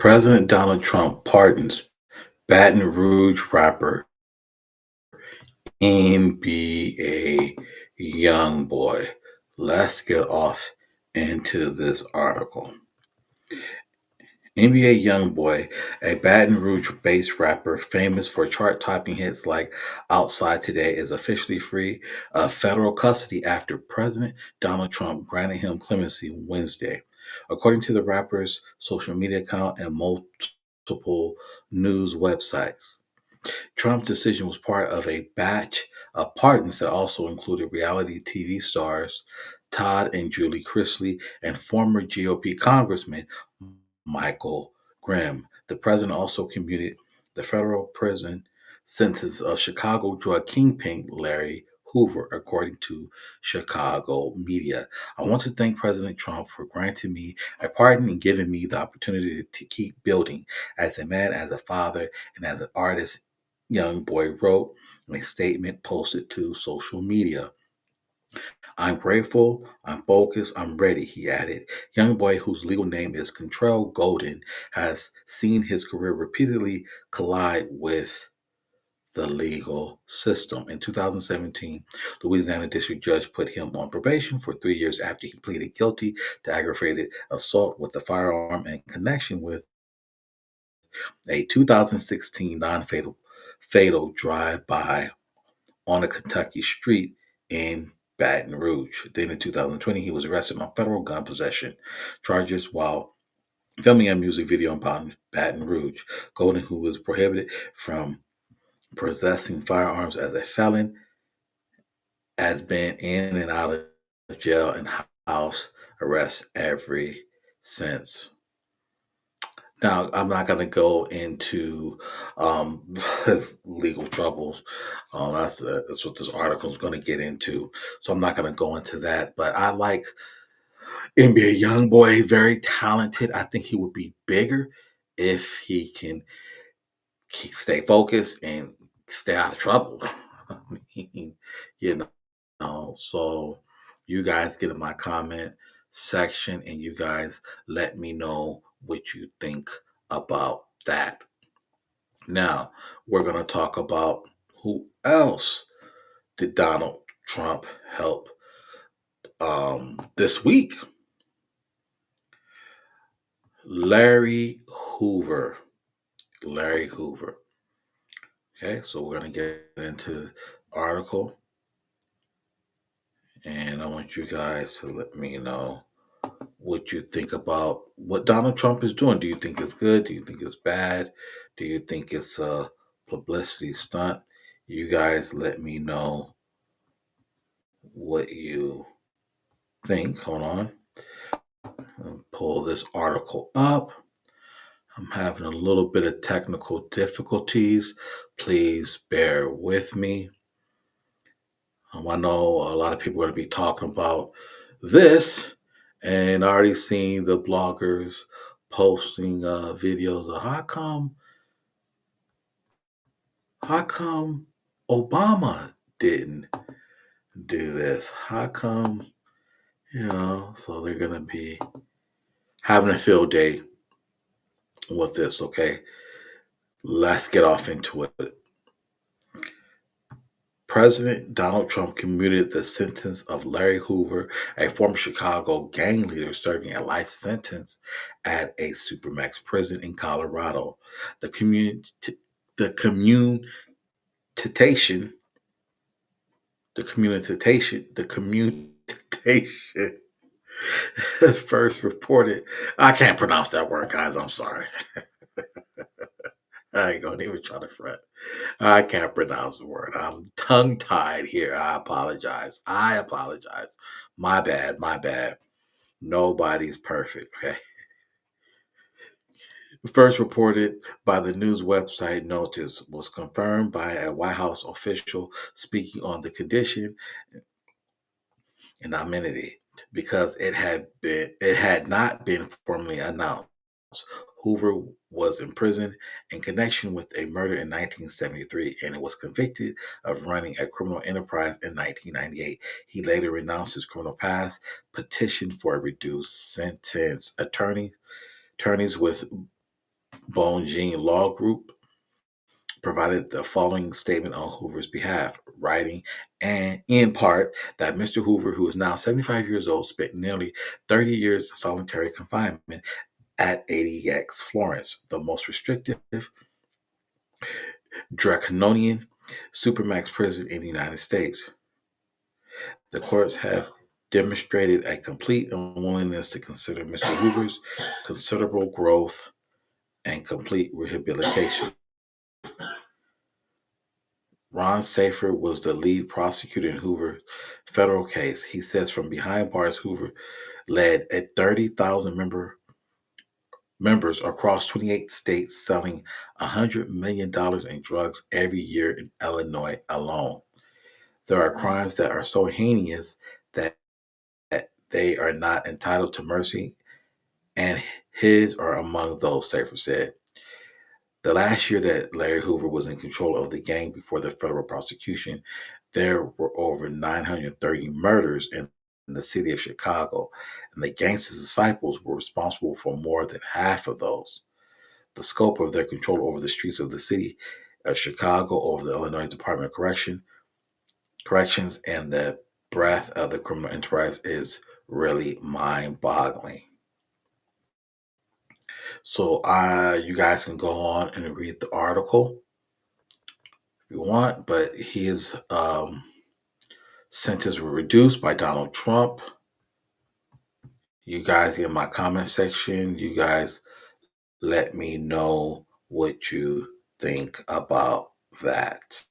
President Donald Trump pardons Baton Rouge rapper NBA Young Boy. Let's get off into this article. NBA Youngboy, a Baton Rouge-based rapper famous for chart-topping hits like "Outside Today," is officially free of federal custody after President Donald Trump granted him clemency Wednesday, according to the rapper's social media account and multiple news websites. Trump's decision was part of a batch of pardons that also included reality TV stars Todd and Julie Chrisley and former GOP Congressman Michael Grimm. The president also commuted the federal prison sentence of Chicago drug kingpin Larry Hoover, according to Chicago media. I want to thank President Trump for granting me a pardon and giving me the opportunity to keep building as a man, as a father, and as an artist, Young Boy wrote in a statement posted to social media. I'm grateful, I'm focused, I'm ready, he added. Young Boy, whose legal name is Contrell Golden, has seen his career repeatedly collide with the legal system. In 2017, Louisiana District Judge put him on probation for 3 years after he pleaded guilty to aggravated assault with a firearm in connection with a 2016 non-fatal drive-by on a Kentucky street in Baton Rouge. Then in 2020, he was arrested on federal gun possession charges while filming a music video about Baton Rouge. Golden, who was prohibited from possessing firearms as a felon, has been in and out of jail and house arrest ever since. Now, I'm not going to go into his legal troubles. That's what this article is going to get into. So I'm not going to go into that. But I like NBA Youngboy, very talented. I think he would be bigger if he can stay focused and stay out of trouble. I mean, you so you guys get in my comment section and you guys let me know what you think about that. Now, we're going to talk about who else did Donald Trump help this week. Larry Hoover. Larry Hoover. Okay, so we're going to get into the article. And I want you guys to let me know what you think about what Donald Trump is doing. Do you think it's good? Do you think it's bad? Do you think it's a publicity stunt? You guys let me know what you think. Hold on. I'll pull this article up. I'm having a little bit of technical difficulties. Please bear with me. I know a lot of people are going to be talking about this, and I already seen the bloggers posting videos of how come Obama didn't do this? How come, so they're going to be having a field day with this, okay? Let's get off into it. President Donald Trump commuted the sentence of Larry Hoover, a former Chicago gang leader serving a life sentence at a supermax prison in Colorado. The commutation the commutation first reported. I can't pronounce that word, guys. I'm sorry. I ain't gonna even try to fret. I can't pronounce the word. I'm tongue tied here. I apologize. I apologize. My bad. My bad. Nobody's perfect. Okay. First reported by the news website Notice was confirmed by a White House official speaking on the condition and amenity because it had not been formally announced. Hoover was in prison in connection with a murder in 1973 and was convicted of running a criminal enterprise in 1998. He later renounced his criminal past, petitioned for a reduced sentence. Attorneys with Bone Gene Law Group provided the following statement on Hoover's behalf, writing and in part that Mr. Hoover, who is now 75 years old, spent nearly 30 years in solitary confinement at 80X Florence, the most restrictive, draconian supermax prison in the United States. The courts have demonstrated a complete unwillingness to consider Mr. Hoover's considerable growth and complete rehabilitation. Ron Safer was the lead prosecutor in Hoover's federal case. He says from behind bars, Hoover led a 30,000 members across 28 states selling $100 million in drugs every year in Illinois alone. There are crimes that are so heinous that they are not entitled to mercy, and his are among those, Safer said. The last year that Larry Hoover was in control of the gang before the federal prosecution, there were over 930 murders in the city of Chicago, and the gangster's disciples were responsible for more than half of those. The scope of their control over the streets of the city of Chicago, over the Illinois Department of Corrections, and the breadth of the criminal enterprise is really mind-boggling. So you guys can go on and read the article if you want, but his sentence was reduced by Donald Trump. You guys in my comment section, you guys let me know what you think about that.